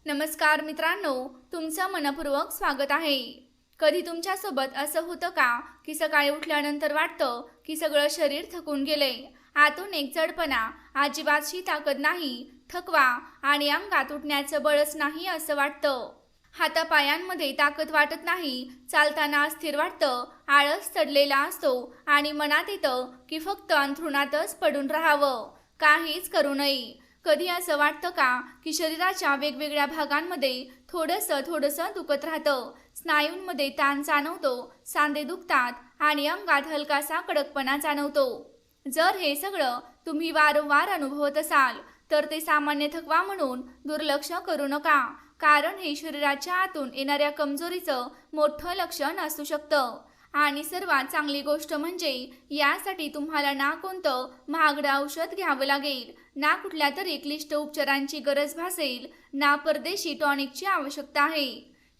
नमस्कार मित्रांनो, तुमचं मनपूर्वक स्वागत आहे। कधी तुमच्यासोबत असं होतं का की सकाळी उठल्यानंतर वाटतं की सगळं शरीर थकून गेले, आतून एक जडपणा, अजिबातशी ताकद नाही, थकवा आणि अंगात उठण्याचं बळच नाही असं वाटतं। हातापायांमध्ये ताकद वाटत नाही, चालताना अस्थिर वाटतं, आळस चढलेला असतो आणि मनात येतं की फक्त अंथरुणातच पडून राहावं, काहीच करू नये। कधी असं वाटतं का की शरीराच्या वेगवेगळ्या भागांमध्ये थोडंसं दुखत राहतं, स्नायूंमध्ये ताण जाणवतो, सांधे दुखतात आणि अंगात हलकासा कडकपणा जाणवतो। जर हे सगळं तुम्ही वारंवार अनुभवत असाल तर ते सामान्य थकवा म्हणून दुर्लक्ष करू नका, कारण हे शरीराच्या आतून येणाऱ्या कमजोरीचं मोठं लक्षण असू शकतं। आणि सर्वात चांगली गोष्ट म्हणजे यासाठी तुम्हाला ना कोणतं महागडं औषध घ्यावं लागेल, ना कुठल्या तरी क्लिष्ट उपचारांची गरज भासेल, ना परदेशी टॉनिकची आवश्यकता आहे।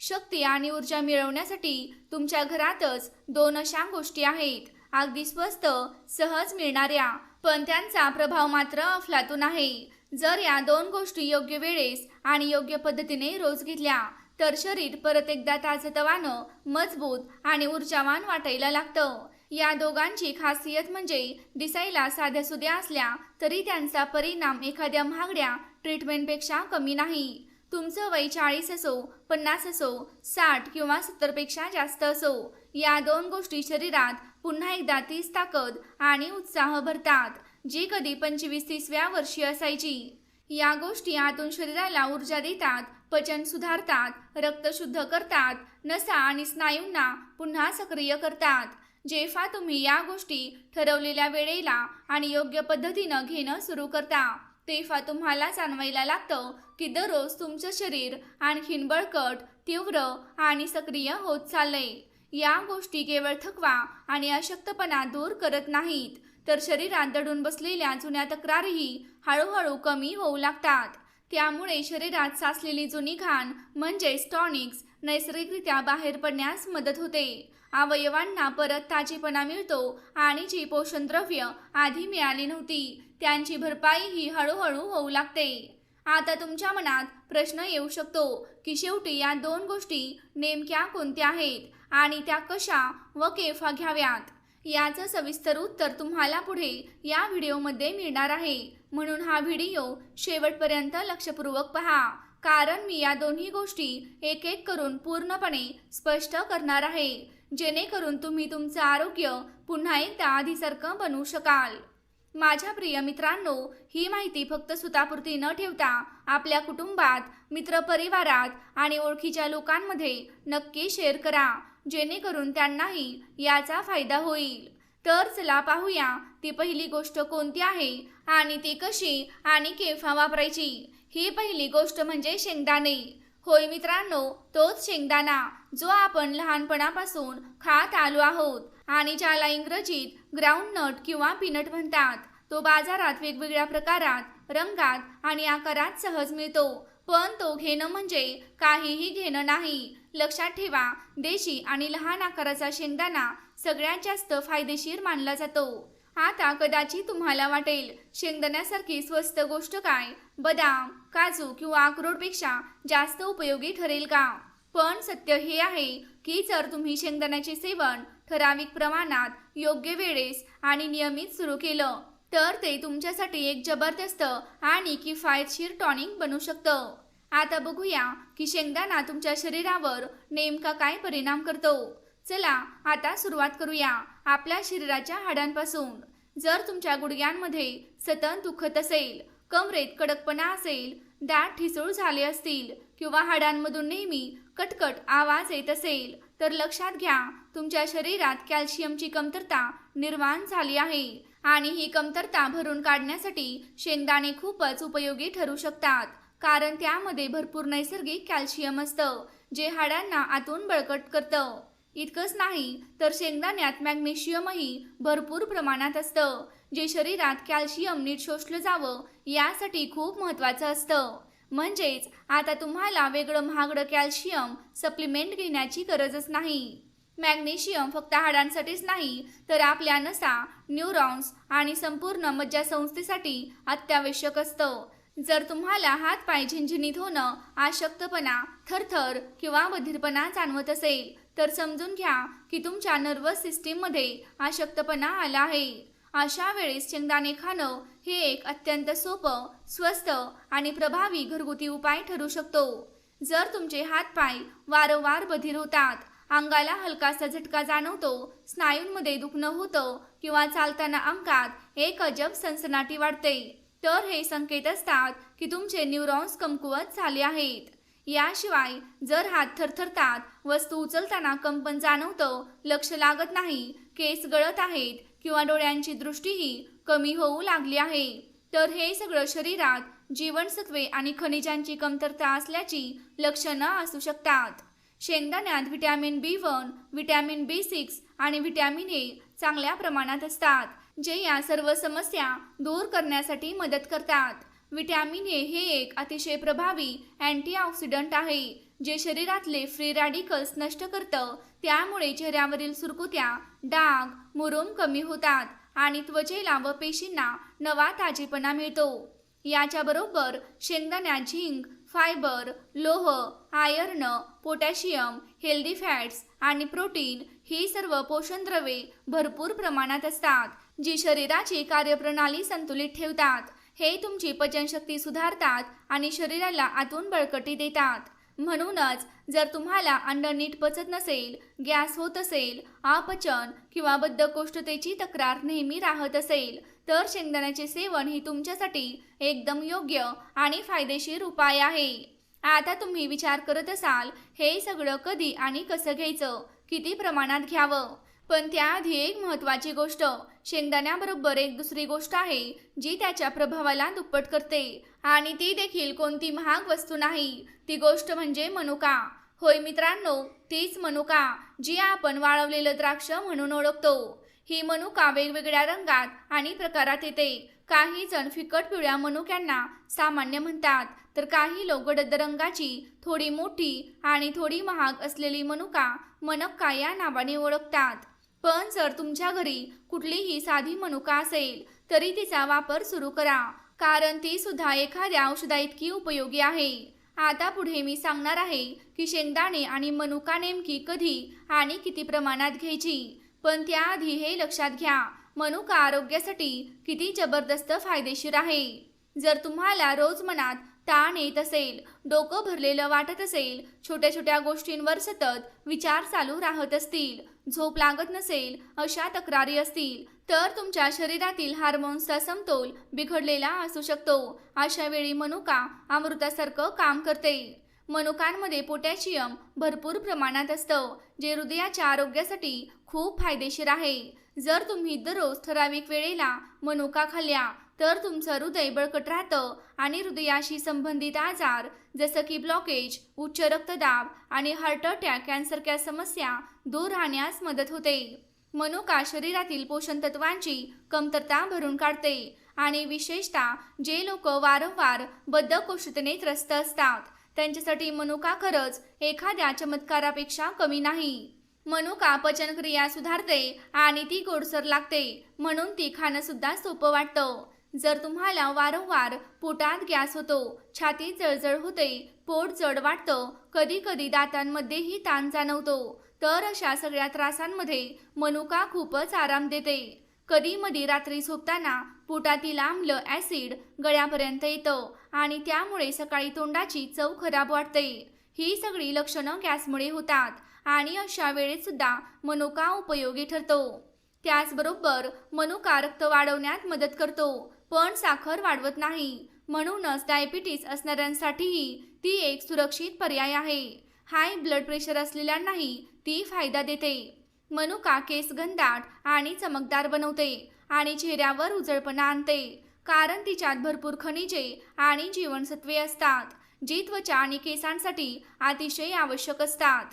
शक्ती आणि ऊर्जा मिळवण्यासाठी तुमच्या घरातच दोन अशा गोष्टी आहेत, अगदी स्वस्त, सहज मिळणाऱ्या, पण त्यांचा प्रभाव मात्र अफलातून आहे। जर या दोन गोष्टी योग्य वेळेस आणि योग्य पद्धतीने रोज घेतल्या तर शरीर परत एकदा ताजतवानं, मजबूत आणि ऊर्जावान वाटायला लागतं। या दोघांची खासियत म्हणजे दिसायला साध्यासुध्या असल्या तरी त्यांचा परिणाम एखाद्या महागड्या ट्रीटमेंटपेक्षा कमी नाही। तुमचं वय 40 असो, 50 असो, 60 किंवा 70 पेक्षा जास्त असो, या दोन गोष्टी शरीरात पुन्हा एकदा तीच ताकद आणि उत्साह भरतात, जी कधी 25-30व्या वर्षी असायची। या गोष्टी आतून शरीराला ऊर्जा देतात, पचन सुधारतात, रक्त शुद्ध करतात, नसा आणि स्नायूंना पुन्हा सक्रिय करतात। जेव्हा तुम्ही या गोष्टी ठरवलेल्या वेळेला आणि योग्य पद्धतीनं घेणं सुरू करता तेव्हा तुम्हाला जाणवायला लागतं की दररोज तुमचं शरीर आणखीन बळकट, तीव्र आणि सक्रिय होत चाललंय। या गोष्टी केवळ थकवा आणि अशक्तपणा दूर करत नाहीत, तर शरीरात दडून बसलेल्या जुन्या तक्रारीही हळूहळू कमी होऊ लागतात। त्यामुळे शरीरात साचलेली जुनी घाण म्हणजेच टॉनिक्स नैसर्गिकरित्या बाहेर पडण्यास मदत होते, अवयवांना परत ताजेपणा मिळतो आणि जी पोषण द्रव्य आधी मिळाली नव्हती त्यांची भरपाई ही हळूहळू होऊ लागते। आता तुमच्या मनात प्रश्न येऊ शकतो की शेवटी या दोन गोष्टी नेमक्या कोणत्या आहेत आणि त्या कशा व केव्हा घ्याव्यात। याचं सविस्तर उत्तर तुम्हाला पुढे या व्हिडिओमध्ये मिळणार आहे, म्हणून हा व्हिडिओ शेवटपर्यंत लक्षपूर्वक पहा, कारण मी या दोन्ही गोष्टी एक एक करून पूर्णपणे स्पष्ट करणार आहे, जेणेकरून तुम्ही तुमचं आरोग्य पुन्हा एकदा आधीसारखं बनवू शकाल। माझ्या प्रिय मित्रांनो, ही माहिती फक्त स्वतःपुरती न ठेवता आपल्या कुटुंबात, मित्रपरिवारात आणि ओळखीच्या लोकांमध्ये नक्की शेअर करा, जेणेकरून त्यांनाही याचा फायदा होईल। तर चला पाहूया ती पहिली गोष्ट कोणती आहे आणि ती कशी आणि केव्हा वापरायची। ही पहिली गोष्ट म्हणजे शेंगदाणे। होय मित्रांनो, तोच शेंगदाणा जो आपण लहानपणापासून खात आलो आहोत आणि ज्याला इंग्रजीत ग्राउंडनट किंवा पीनट म्हणतात। तो बाजारात वेगवेगळ्या प्रकारात, रंगात आणि आकारात सहज मिळतो, पण तो घेणं म्हणजे काहीही घेणं नाही। लक्षात ठेवा, देशी आणि लहान आकाराचा शेंगदाणा सगळ्यात जास्त फायदेशीर मानला जातो। आता कदाचित तुम्हाला वाटेल, शेंगदाण्यासारखी स्वस्त गोष्ट काय बदाम, काजू किंवा अक्रोडपेक्षा जास्त उपयोगी ठरेल का? पण सत्य हे आहे की जर तुम्ही शेंगदाण्याचे सेवन ठराविक प्रमाणात, योग्य वेळेस आणि नियमित सुरू केलं तर ते तुमच्यासाठी एक जबरदस्त आणि किफायतशीर टॉनिक बनू शकतं। आता बघूया की शेंगदाणा तुमच्या शरीरावर नेमका काय परिणाम करतो। चला आता सुरुवात करूया आपल्या शरीराच्या हाडांपासून। जर तुमच्या गुडघ्यांमध्ये सतत दुखत असेल, कमरेत कडकपणा असेल, दात ठिसूळ झाले असतील किंवा हाडांमधून नेहमी कटकट आवाज येत असेल तर लक्षात घ्या, तुमच्या शरीरात कॅल्शियमची कमतरता निर्माण झाली आहे आणि ही कमतरता भरून काढण्यासाठी शेंगदाणे खूपच उपयोगी ठरू शकतात, कारण त्यामध्ये भरपूर नैसर्गिक कॅल्शियम असतं, जे हाडांना आतून बळकट करतं। इतकंच नाही तर शेंगदाण्यात मॅग्नेशियमही भरपूर प्रमाणात असतं, जे शरीरात कॅल्शियम नीट शोषलं जावं यासाठी खूप महत्त्वाचं असतं। म्हणजेच आता तुम्हाला वेगळं महागडं कॅल्शियम सप्लिमेंट घेण्याची गरजच नाही। मॅग्नेशियम फक्त हाडांसाठीच नाही तर आपल्या नसा, न्यूरॉन्स आणि संपूर्ण मज्जासंस्थेसाठी अत्यावश्यक असतं। जर तुम्हाला हातपाय झिंझिणीत होणं, अशक्तपणा, थरथर किंवा बधिरपणा जाणवत असेल तर समजून घ्या की तुमच्या नर्वस सिस्टीममध्ये अशक्तपणा आला आहे. अशा वेळेस शेंगदाणे खाणं हे एक अत्यंत सोपं, स्वस्त आणि प्रभावी घरगुती उपाय ठरू शकतो. जर तुमचे हातपाय वारंवार बधीर होतात, अंगाला हलकासा झटका जाणवतो, स्नायूंमध्ये दुखणं होतं किंवा चालताना अंगात एक अजब सनसनाटी वाढते, तर हे संकेत असतात की तुमचे न्यूरॉन्स कमकुवत झाले आहेत. याशिवाय जर हात थरथरतात, वस्तू उचलताना कंपन जाणवतं, लक्ष लागत नाही, केस गळत आहेत किंवा डोळ्यांची दृष्टीही कमी होऊ लागली आहे, तर हे सगळं शरीरात जीवनसत्वे आणि खनिजांची कमतरता असल्याची लक्षणं असू शकतात. शेंगदाण्यात व्हिटॅमिन B1, व्हिटॅमिन B6 आणि व्हिटॅमिन ए चांगल्या प्रमाणात असतात, जे या सर्व समस्या दूर करण्यासाठी मदत करतात. व्हिटॅमिन ए हे एक अतिशय प्रभावी अँटीऑक्सिडंट आहे, जे शरीरातले फ्री रॅडिकल्स नष्ट करतं. त्यामुळे चेहऱ्यावरील सुरकुत्या, डाग, मुरूम कमी होतात आणि त्वचेला व पेशींना नवा ताजेपणा मिळतो. याच्याबरोबर शेंगदाण्यात झिंक, फायबर, लोह, आयर्न, पोटॅशियम, हेल्दी फॅट्स आणि प्रोटीन ही सर्व पोषणद्रव्ये भरपूर प्रमाणात असतात, जी शरीराची कार्यप्रणाली संतुलित ठेवतात. हे तुमची पचनशक्ती सुधारतात आणि शरीराला आतून बळकटी देतात. म्हणूनच जर तुम्हाला अन्न नीट पचत नसेल, गॅस होत असेल, अपचन किंवा बद्धकोष्ठतेची तक्रार नेहमी राहत असेल, तर शेंगदाण्याचे सेवन ही तुमच्यासाठी एकदम योग्य आणि फायदेशीर उपाय आहे. आता तुम्ही विचार करत असाल, हे सगळं कधी आणि कसं घ्यायचं, किती प्रमाणात घ्यावं. पण त्याआधी एक महत्त्वाची गोष्ट, शेंगदाण्याबरोबर एक दुसरी गोष्ट आहे जी त्याच्या प्रभावाला दुप्पट करते, आणि ती देखील कोणती महाग वस्तू नाही. ती गोष्ट म्हणजे मनुका. होय मित्रांनो, तीच मनुका जी आपण वाळवलेलं द्राक्ष म्हणून ओळखतो. ही मनुका वेगवेगळ्या रंगात आणि प्रकारात येते. काही जण फिकट पिवळ्या मनुक्यांना सामान्य म्हणतात, तर काही लोक गडद रंगाची, थोडी मोठी आणि थोडी महाग असलेली मनुका मनक्का या नावाने ओळखतात. पण जर तुमच्या घरी कुठलीही साधी मनुका असेल तरी तिचा वापर सुरू करा, कारण ती सुद्धा एखाद्या औषधाइतकी उपयोगी आहे. आता पुढे मी सांगणार आहे की शेंगदाणे आणि मनुका नेमकी कधी आणि किती प्रमाणात घ्यायची. पण त्याआधी हे लक्षात घ्या, मनुका आरोग्यासाठी किती जबरदस्त फायदेशीर आहे. जर तुम्हाला रोज मनात ताण येत असेल, डोकं भरलेलं वाटत असेल, छोट्या छोट्या गोष्टींवर सतत विचार चालू राहत असतील, झोप लागत नसेल, अशा तक्रारी असतील, तर तुमच्या शरीरातील हार्मोन्सचा समतोल बिघडलेला असू शकतो. अशा वेळी मनुका अमृतासारखं काम करते. मनुकांमध्ये पोटॅशियम भरपूर प्रमाणात असतं, जे हृदयाच्या आरोग्यासाठी खूप फायदेशीर आहे. जर तुम्ही दररोज ठराविक वेळेला मनुका खाल्ल्या तर तुमचं हृदय बळकट राहतं आणि हृदयाशी संबंधित आजार जसं की ब्लॉकेज, उच्च रक्तदाब आणि हार्ट अटॅक यांसारख्या समस्या दूर राहण्यास मदत होते. मनुका शरीरातील पोषण तत्वांची कमतरता भरून काढते आणि विशेषतः जे लोक वारंवार बद्धकोष्ठतेने त्रस्त असतात, त्यांच्यासाठी मनुका खरंच एखाद्या चमत्कारापेक्षा कमी नाही. मनुका पचनक्रिया सुधारते आणि ती गोडसर लागते, म्हणून ती खाणं सुद्धा सोपं वाटतं. जर तुम्हाला वारंवार पोटात गॅस होतो, छातीत जळजळ होते, पोट जड वाटतं, कधी कधी दातांमध्येही ताण जाणवतो, तर अशा सगळ्या त्रासांमध्ये मनुका खूपच आराम देते. कधी मधी रात्री झोपताना पोटातील आम्ल ॲसिड गळ्यापर्यंत येतं आणि त्यामुळे सकाळी तोंडाची चव खराब वाटते. ही सगळी लक्षणं गॅसमुळे होतात आणि अशा वेळेत सुद्धा मनुका उपयोगी ठरतो. त्याचबरोबर मनुका रक्त वाढवण्यात मदत करतो, पण साखर वाढवत नाही. म्हणूनच डायबिटीस असणाऱ्यांसाठीही ती एक सुरक्षित पर्याय आहे. हाय ब्लड प्रेशर असलेल्यांनाही ती फायदा देते. मनुका केस घनदाट आणि चमकदार बनवते आणि चेहऱ्यावर उजळपणा आणते, कारण तिच्यात भरपूर खनिजे आणि जीवनसत्वे असतात, जी त्वचा आणि केसांसाठी अतिशय आवश्यक असतात.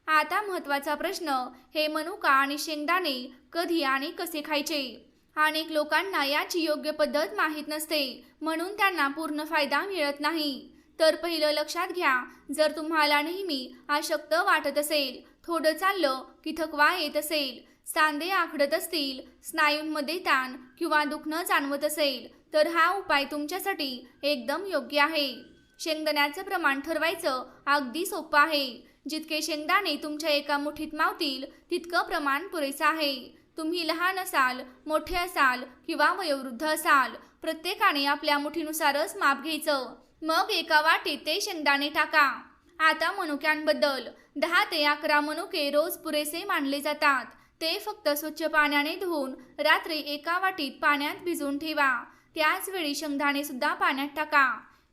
आता महत्त्वाचा प्रश्न, हे मनुका आणि शेंगदाणे कधी आणि कसे खायचे? अनेक लोकांना याची योग्य पद्धत माहीत नसते, म्हणून त्यांना पूर्ण फायदा मिळत नाही. तर पहिलं लक्षात घ्या, जर तुम्हाला नेहमी अशक्त वाटत असेल, थोडं चाललं की थकवा येत असेल, सांधे आखडत असतील, स्नायूंमध्ये ताण किंवा दुखणं जाणवत असेल तर हा उपाय तुमच्यासाठी एकदम योग्य आहे. शेंगदाण्याचं प्रमाण ठरवायचं अगदी सोपं आहे. जितके शेंगदाणे तुमच्या एका मुठीत मावतील तितकं प्रमाण पुरेसं आहे. तुम्ही लहान असाल, मोठे असाल किंवा वयोवृद्ध असाल, प्रत्येकाने आपल्या मुठीनुसारच माप घ्यायचं. मग एका वाटीत ते शेंगदाणे टाका. आता मनुक्यांबद्दल 10 ते 11 मनुके रोज पुरेसे मानले जातात. ते फक्त स्वच्छ पाण्याने धुवून रात्री एका वाटीत पाण्यात भिजवून ठेवा. त्याच वेळी शेंगदाणे सुद्धा पाण्यात टाका.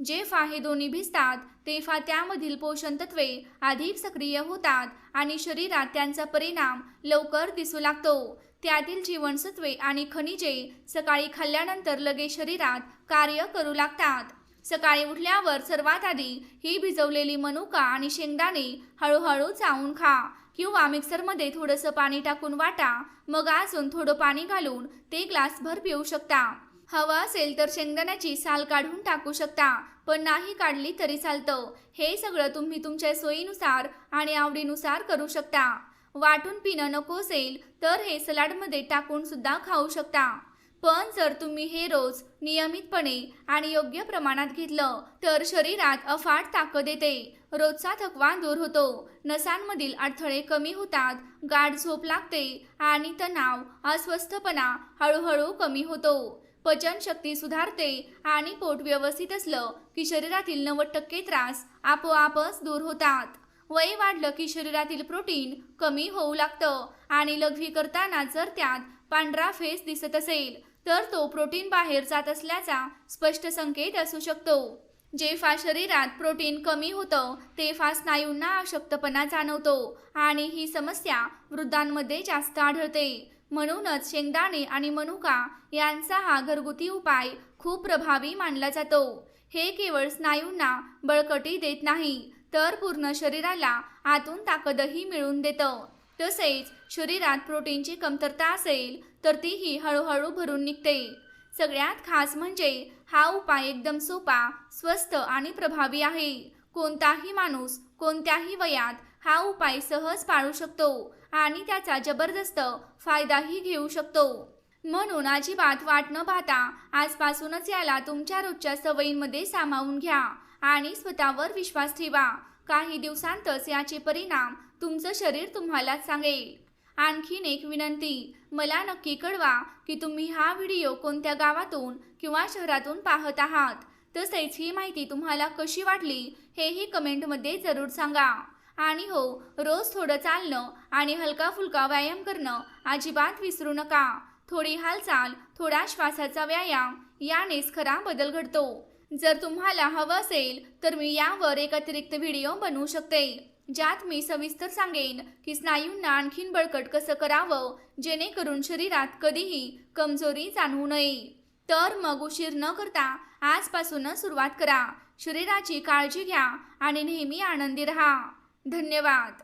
जेव्हा हे दोन्ही भिजतात तेव्हा त्यामधील पोषण तत्वे अधिक सक्रिय होतात आणि शरीरात त्यांचा परिणाम लवकर दिसू लागतो. त्यातील जीवनसत्वे आणि खनिजे सकाळी खाल्ल्यानंतर लगेच शरीरात कार्य करू लागतात. सकाळी उठल्यावर सर्वात आधी ही भिजवलेली मनुका आणि शेंगदाणे हळूहळू चावून खा किंवा मिक्सरमध्ये थोडंसं पाणी टाकून वाटा. मग अजून थोडं पाणी घालून ते ग्लासभर पिऊ शकता. हवा असेल तर शेंगदाण्याची साल काढून टाकू शकता, पण नाही काढली तरी चालतं. हे सगळं तुम्ही तुमच्या सोयीनुसार आणि आवडीनुसार करू शकता. वाटून पिणं नको असेल तर हे सलाडमध्ये टाकून सुद्धा खाऊ शकता. पण जर तुम्ही हे रोज नियमितपणे आणि योग्य प्रमाणात घेतलं तर शरीरात अफाट ताकद येते. रोजचा थकवा दूर होतो, नसांमधील अडथळे कमी होतात, गाढ झोप लागते आणि तणाव, अस्वस्थपणा हळूहळू कमी होतो. पचनशक्ती सुधारते आणि पोट व्यवस्थित असलं की शरीरातील 90% त्रास आपोआपच दूर होतात. वय वाढलं की शरीरातील प्रोटीन कमी होऊ लागतं आणि लघवी करताना जर त्यात पांढरा फेस दिसत असेल तर तो प्रोटीन बाहेर जात असल्याचा स्पष्ट संकेत असू शकतो. जेव्हा शरीरात प्रोटीन कमी होतं तेव्हा स्नायूंना अशक्तपणा जाणवतो आणि ही समस्या वृद्धांमध्ये जास्त आढळते. म्हणूनच शेंगदाणे आणि मनुका यांचा हा घरगुती उपाय खूप प्रभावी मानला जातो. हे केवळ स्नायूंना बळकटी देत नाही तर पूर्ण शरीराला आतून ताकदही मिळवून देतं. तसेच शरीरात प्रोटीनची कमतरता असेल तर तीही हळूहळू भरून निघते. सगळ्यात खास म्हणजे हा उपाय एकदम सोपा, स्वस्त आणि प्रभावी आहे. कोणताही माणूस कोणत्याही वयात हा उपाय सहज पाळू शकतो आणि त्याचा जबरदस्त फायदाही घेऊ शकतो. म्हणून अजिबात वाट न पाहता आजपासूनच याला तुमच्या रोजच्या सवयींमध्ये सामावून घ्या आणि स्वतःवर विश्वास ठेवा. काही दिवसांतच याचे परिणाम तुमचं शरीर तुम्हाला सांगेल. आणखीन एक विनंती, मला नक्की कळवा की तुम्ही हा व्हिडिओ कोणत्या गावातून किंवा शहरातून पाहत आहात. तसेच ही माहिती तुम्हाला कशी वाटली हेही कमेंटमध्ये जरूर सांगा. आणि हो, रोज थोडं चालणं आणि हलका फुलका व्यायाम करणं अजिबात विसरू नका. थोडी हालचाल, थोडा श्वासाचा व्यायाम यानेच खरा बदल घडतो. जर तुम्हाला हवं असेल तर मी यावर एक अतिरिक्त व्हिडिओ बनवू शकते ज्यात मी सविस्तर सांगेन की स्नायूंना आणखीन बळकट कसं करावं जेणेकरून शरीरात कधीही कमजोरी जाणवू नये. तर मग उशीर न करता आजपासूनच सुरुवात करा. शरीराची काळजी घ्या आणि नेहमी आनंदी रहा. धन्यवाद.